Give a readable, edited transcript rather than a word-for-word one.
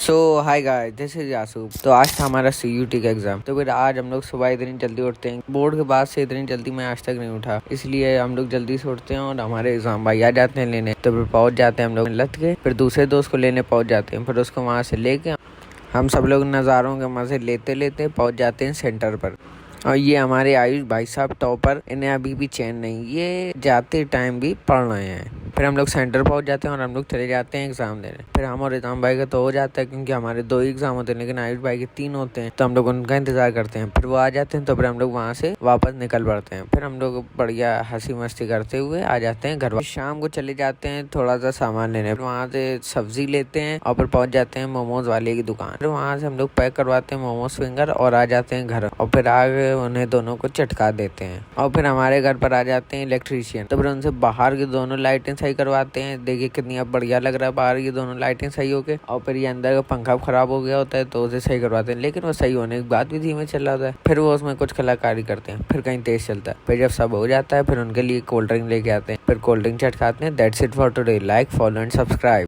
So hi guys, this is Yasoob. तो आज था हमारा CUT का एग्जाम। तो फिर आज हम लोग सुबह इतनी जल्दी उठते हैं। बोर्ड के बाद से इतनी जल्दी मैं आज तक नहीं उठा, इसलिए हम लोग जल्दी से उठते हैं और हमारे एग्जाम भाई आ जाते हैं लेने। तो फिर पहुंच जाते हैं हम लोग लत के, फिर दूसरे दोस्त को लेने पहुंच जाते हैं। फिर उसको वहां से लेके हम सब लोग नज़ारों के मजे लेते लेते पहुंच जाते हैं सेंटर पर। और ये हमारे आयुष भाई साहब टॉपर, इन्हें अभी भी चैन नहीं, ये जाते टाइम भी पढ़ रहे हैं। फिर हम लोग सेंटर पहुंच जाते हैं और हम लोग चले जाते हैं एग्जाम देने। फिर हम और इनाम भाई का तो हो जाता है, क्योंकि हमारे 2 ही एग्जाम होते हैं, लेकिन आयुष भाई के 3 होते हैं। तो हम लोग उनका इंतजार करते हैं। फिर वो आ जाते हैं तो फिर हम लोग वहाँ से वापस निकल पड़ते हैं। फिर हम लोग बढ़िया हंसी मस्ती करते हुए आ जाते हैं घर। शाम को चले जाते हैं थोड़ा सा सामान लेने, वहाँ से सब्जी लेते हैं और फिर पहुंच जाते हैं मोमोज वाले की दुकान। फिर वहाँ से हम लोग पैक करवाते हैं मोमोज फिंगर और आ जाते हैं घर। और फिर आगे उन्हें दोनों को चटका देते हैं। और फिर हमारे घर पर आ जाते हैं इलेक्ट्रीशियन। तो फिर उनसे बाहर की दोनों लाइटें सही करवाते हैं। देखिए कितनी अब बढ़िया लग रहा है बाहर की दोनों लाइटें सही होके। और फिर ये अंदर का पंखा खराब हो गया होता है तो उसे सही करवाते हैं, लेकिन वो सही होने के बाद भी धीमे चल रहा है। फिर वो उसमें कुछ कलाकारी करते हैं, फिर कहीं तेज चलता है। फिर जब सब हो जाता है फिर उनके लिए कोल्ड ड्रिंक लेके आते हैं। फिर कोल्ड ड्रिंक चटकाते हैं। That's it for today. Like, follow and subscribe.